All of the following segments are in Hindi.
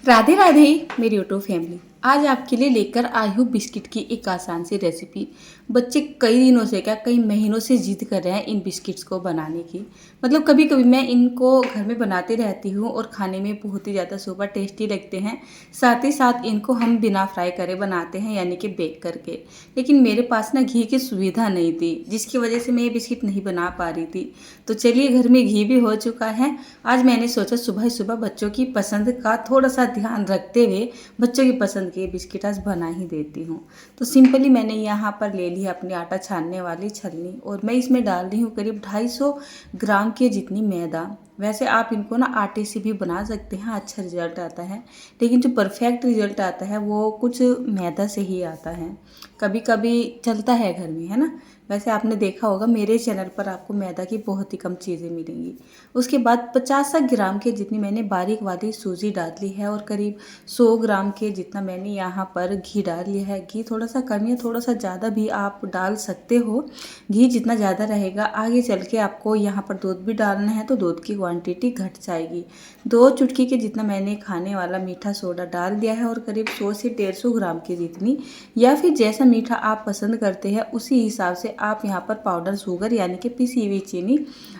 राधे राधे मेरी यूट्यूब फैमिली। आज आपके लिए लेकर आई हूँ बिस्किट की एक आसान सी रेसिपी। बच्चे कई दिनों से क्या कई महीनों से जिद कर रहे हैं इन बिस्किट्स को बनाने की। मतलब कभी कभी मैं इनको घर में बनाती रहती हूँ और खाने में बहुत ही ज़्यादा सुपर टेस्टी लगते हैं। साथ ही साथ इनको हम बिना फ्राई करे बनाते हैं, यानी कि बेक करके। लेकिन मेरे पास ना घी की सुविधा नहीं थी, जिसकी वजह से मैं ये बिस्किट नहीं बना पा रही थी। तो चलिए, घर में घी भी हो चुका है। आज मैंने सोचा सुबह सुबह बच्चों की पसंद का थोड़ा सा ध्यान रखते हुए बच्चों की पसंद के बिस्किट आज बना ही देती हूँ। तो सिंपली मैंने यहाँ पर ले ली अपनी आटा छानने वाली छलनी, और मैं इसमें डाल रही हूँ करीब 250 ग्राम के जितनी मैदा। वैसे आप इनको ना आटे से भी बना सकते हैं, अच्छा रिजल्ट आता है। लेकिन जो परफेक्ट रिजल्ट आता है वो कुछ मैदा से ही आता है। कभी कभी चलता है घर में, है ना। वैसे आपने देखा होगा मेरे चैनल पर आपको मैदा की बहुत ही कम चीज़ें मिलेंगी। उसके बाद 50 ग्राम के जितनी मैंने बारीक वाली सूजी डाल ली है, और करीब 100 ग्राम के जितना मैंने यहाँ पर घी डाल लिया है। घी थोड़ा सा कम या थोड़ा सा ज़्यादा भी आप डाल सकते हो। घी जितना ज़्यादा रहेगा आगे चल के आपको यहाँ पर दूध भी डालना है तो दूध की क्वांटिटी घट जाएगी। 2 चुटकी के जितना मैंने खाने वाला मीठा सोडा डाल दिया है, और करीब 100 से 150 ग्राम की जितनी, या फिर जैसा मीठा आप पसंद करते हैं उसी हिसाब से आप यहाँ पर पाउडर शुगर यानी कि पिसी हुई चीनी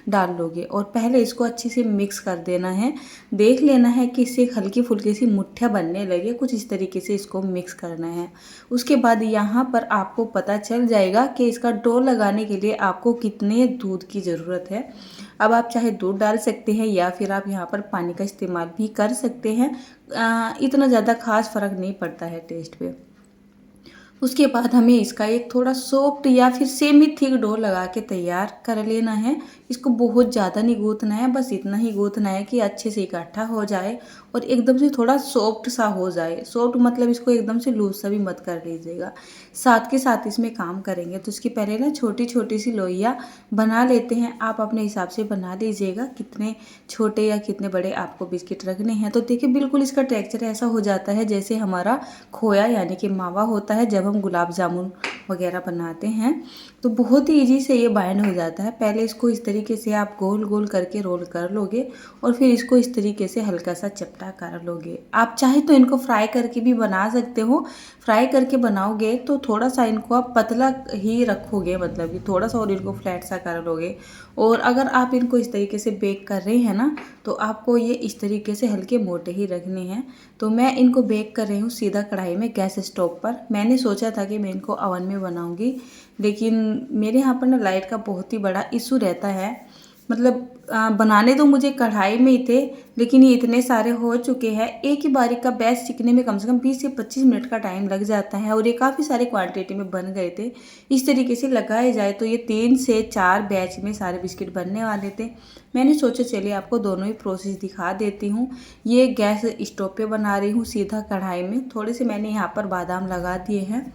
डाल लोगे। और पहले इसको अच्छे से मिक्स कर देना है। देख लेना है कि इससे हल्की फुल्की सी मुठ्ठियाँ बनने लगे, कुछ इस तरीके से इसको मिक्स करना है। उसके बाद यहाँ पर आपको पता चल जाएगा कि इसका डो लगाने के लिए आपको कितने दूध की ज़रूरत है। अब आप चाहे दूध डाल सकते हैं या फिर आप यहाँ पर पानी का इस्तेमाल भी कर सकते हैं। इतना ज़्यादा खास फ़र्क नहीं पड़ता है टेस्ट पे। उसके बाद हमें इसका एक थोड़ा सॉफ्ट या फिर सेमी थिक डो लगा के तैयार कर लेना है। इसको बहुत ज़्यादा नहीं गूँथना है, बस इतना ही गूँथना है कि अच्छे से इकट्ठा हो जाए और एकदम से थोड़ा सॉफ्ट सा हो जाए। सॉफ्ट मतलब इसको एकदम से लूज सा भी मत कर लीजिएगा। साथ के साथ इसमें काम करेंगे तो इसकी पहले ना छोटी छोटी सी लोइयाँ बना लेते हैं। आप अपने हिसाब से बना लीजिएगा कितने छोटे या कितने बड़े आपको बिस्किट रखने हैं। तो देखिए, बिल्कुल इसका टेक्सचर ऐसा हो जाता है जैसे हमारा खोया यानी कि मावा होता है जब हम गुलाब जामुन वगैरह बनाते हैं। तो बहुत ही ईजी से ये बाइंड हो जाता है। पहले इसको इस तरीके से आप गोल गोल करके रोल कर लोगे, और फिर इसको इस तरीके से हल्का सा चपटा कर लोगे। आप चाहे तो इनको फ्राई करके भी बना सकते हो। फ्राई करके बनाओगे तो थोड़ा सा इनको आप पतला ही रखोगे, मतलब कि थोड़ा सा और इनको फ्लैट सा कर लोगे। और अगर आप इनको इस तरीके से बेक कर रहे हैं ना, तो आपको ये इस तरीके से हल्के मोटे ही रखने हैं। तो मैं इनको बेक कर रही हूँ सीधा कढ़ाई में गैस स्टोव पर। मैंने सोचा था कि मैं इनको ओवन में बनाऊंगी, लेकिन मेरे यहाँ पर ना लाइट का बहुत ही बड़ा इशू रहता है। मतलब बनाने तो मुझे कढ़ाई में ही थे, लेकिन ये इतने सारे हो चुके हैं। एक ही बारी का बैच सीखने में कम से कम 20 से 25 मिनट का टाइम लग जाता है, और ये काफ़ी सारे क्वांटिटी में बन गए थे। इस तरीके से लगाए जाए तो ये 3 से 4 बैच में सारे बिस्किट बनने वाले थे। मैंने सोचा चलिए आपको दोनों ही प्रोसेस दिखा देती हूँ। ये गैस स्टोव पे बना रही हूँ सीधा कढ़ाई में। थोड़े से मैंने यहाँ पर बादाम लगा दिए हैं।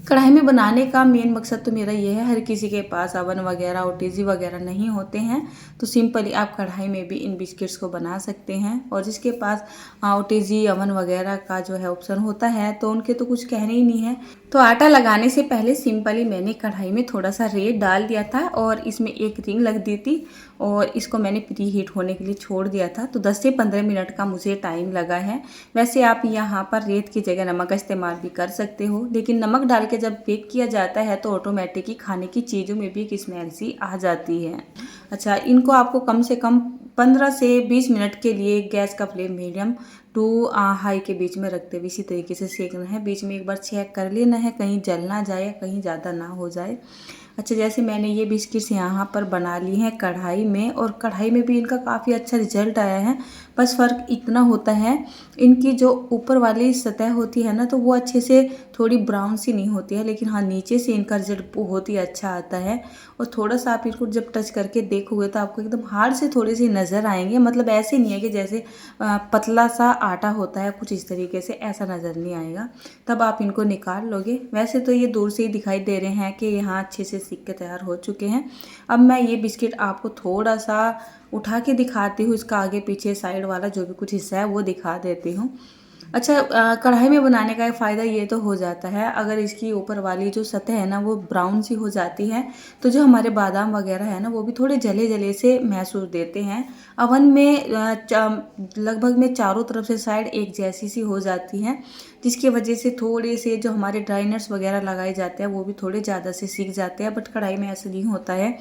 कढ़ाई में बनाने का मेन मकसद तो मेरा ये है, हर किसी के पास अवन वगैरह ओटीजी वगैरह नहीं होते हैं, तो सिंपली आप कढ़ाई में भी इन बिस्किट्स को बना सकते हैं। और जिसके पास ओटीजी अवन वगैरह का जो है ऑप्शन होता है तो उनके तो कुछ कहने ही नहीं है। तो आटा लगाने से पहले सिंपली मैंने कढ़ाई में थोड़ा सा रेत डाल दिया था, और इसमें एक रिंग लग दी थी, और इसको मैंने प्री हीट होने के लिए छोड़ दिया था। तो 10 से 15 मिनट का मुझे टाइम लगा है। वैसे आप यहाँ पर रेत की जगह नमक का इस्तेमाल भी कर सकते हो, लेकिन नमक डाल के जब बेक किया जाता है तो ऑटोमेटिक ही खाने की चीज़ों में भी एक स्मेल सी आ जाती है। अच्छा, इनको आपको कम से कम 15 से 20 मिनट के लिए गैस का फ्लेम मीडियम टू हाई के बीच में रखते हुए इसी तरीके से सेकना है। बीच में एक बार चेक कर लेना है कहीं जल ना जाए, कहीं ज़्यादा ना हो जाए। अच्छा, जैसे मैंने ये बिस्किट्स यहाँ पर बना लिए हैं कढ़ाई में, और कढ़ाई में भी इनका काफ़ी अच्छा रिजल्ट आया है। बस फ़र्क इतना होता है, इनकी जो ऊपर वाली सतह होती है ना, तो वो अच्छे से थोड़ी ब्राउन सी नहीं होती है, लेकिन हाँ नीचे से इनका रिजल्ट बहुत ही अच्छा आता है। और थोड़ा सा आप इनको जब टच करके देखोगे तो आपको एकदम हार्ड से थोड़े से नज़र आएंगे। मतलब ऐसे नहीं है कि जैसे पतला सा आटा होता है, कुछ इस तरीके से ऐसा नज़र नहीं आएगा। तब आप इनको निकाल लोगे। वैसे तो ये दूर से ही दिखाई दे रहे हैं कि यहाँ अच्छे से सीख के तैयार हो चुके हैं। अब मैं ये बिस्किट आपको थोड़ा सा उठा के दिखाती हूँ, इसका आगे पीछे साइड वाला जो भी कुछ हिस्सा है वो दिखा देती हूँ। अच्छा, कढ़ाई में बनाने का एक फ़ायदा ये तो हो जाता है, अगर इसकी ऊपर वाली जो सतह है ना वो ब्राउन सी हो जाती है, तो जो हमारे बादाम वगैरह है ना वो भी थोड़े जले-जले से महसूस देते हैं। अवन में लगभग में चारों तरफ से साइड एक जैसी सी हो जाती हैं, जिसकी वजह से थोड़े से जो हमारे ड्राई नट्स वगैरह लगाए जाते हैं वो भी थोड़े ज़्यादा से सीख जाते हैं, बट कढ़ाई में ऐसा नहीं होता है।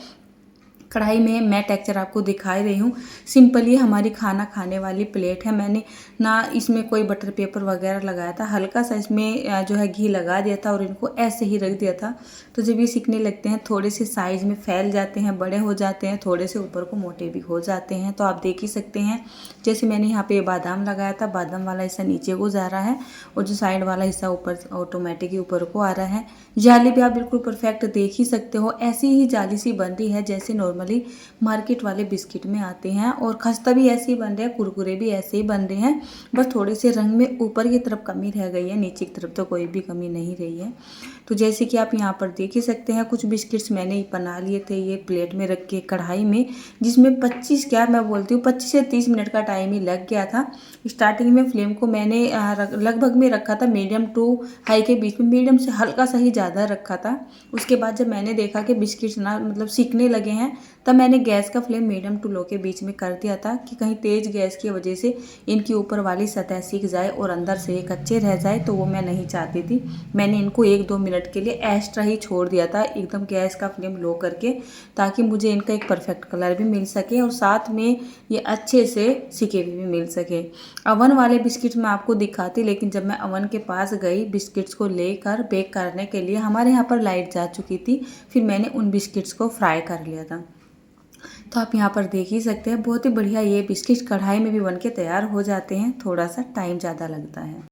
कढ़ाई में मैं टेक्सचर आपको दिखा ही रही हूँ। सिंपली हमारी खाना खाने वाली प्लेट है। मैंने ना इसमें कोई बटर पेपर वगैरह लगाया था, हल्का सा इसमें जो है घी लगा दिया था और इनको ऐसे ही रख दिया था। तो जब ये सिकने लगते हैं थोड़े से साइज़ में फैल जाते हैं, बड़े हो जाते हैं, थोड़े से ऊपर को मोटे भी हो जाते हैं। तो आप देख ही सकते हैं, जैसे मैंने यहाँ पे बादाम लगाया था, बादाम वाला हिस्सा नीचे को जा रहा है और जो साइड वाला हिस्सा ऊपर ऑटोमेटिक ही ऊपर को आ रहा है। जाली भी आप बिल्कुल परफेक्ट देख ही सकते हो, ऐसी ही जाली सी बन रही है जैसे नॉर्मली मार्केट वाले बिस्किट में आते हैं। और खस्ता भी ऐसे ही बन रहे हैं, कुरकुरे भी ऐसे ही बन रहे हैं, बस थोड़े से रंग में ऊपर की तरफ कमी रह गई है, नीचे की तरफ तो कोई भी कमी नहीं रही है। तो जैसे कि आप यहाँ पर देख ही सकते हैं, कुछ बिस्किट्स मैंने बना लिए थे ये प्लेट में रख के कढ़ाई में, जिसमें 25 क्या मैं बोलती हूँ 25 से 30 मिनट का टाइम ही लग गया था। स्टार्टिंग में फ्लेम को मैंने लगभग में रखा था मीडियम टू हाई के बीच में, मीडियम से हल्का सा ही ज़्यादा रखा था। उसके बाद जब मैंने देखा कि बिस्किट्स ना मतलब सीखने लगे हैं, तब मैंने गैस का फ्लेम मीडियम टू लो के बीच में कर दिया था कि कहीं तेज़ गैस की वजह से इनकी ऊपर वाली सतह सीख जाए और अंदर से ये कच्चे रह जाए, तो वो मैं नहीं चाहती थी। मैंने इनको 1-2 मिनट के लिए एक्स्ट्रा ही छोड़ दिया था एकदम गैस का फ्लेम लो करके, ताकि मुझे इनका एक परफेक्ट कलर भी मिल सके और साथ में ये अच्छे से सिके हुए भी मिल सके। अवन वाले बिस्किट मैं आपको दिखाती, लेकिन जब मैं अवन के पास गई बिस्किट्स को लेकर बेक करने के लिए, हमारे यहाँ पर लाइट जा चुकी थी, फिर मैंने उन बिस्किट्स को फ्राई कर लिया था। तो आप यहाँ पर देख ही सकते हैं, बहुत ही बढ़िया ये बिस्किट कढ़ाई में भी बन के तैयार हो जाते हैं, थोड़ा सा टाइम ज़्यादा लगता है।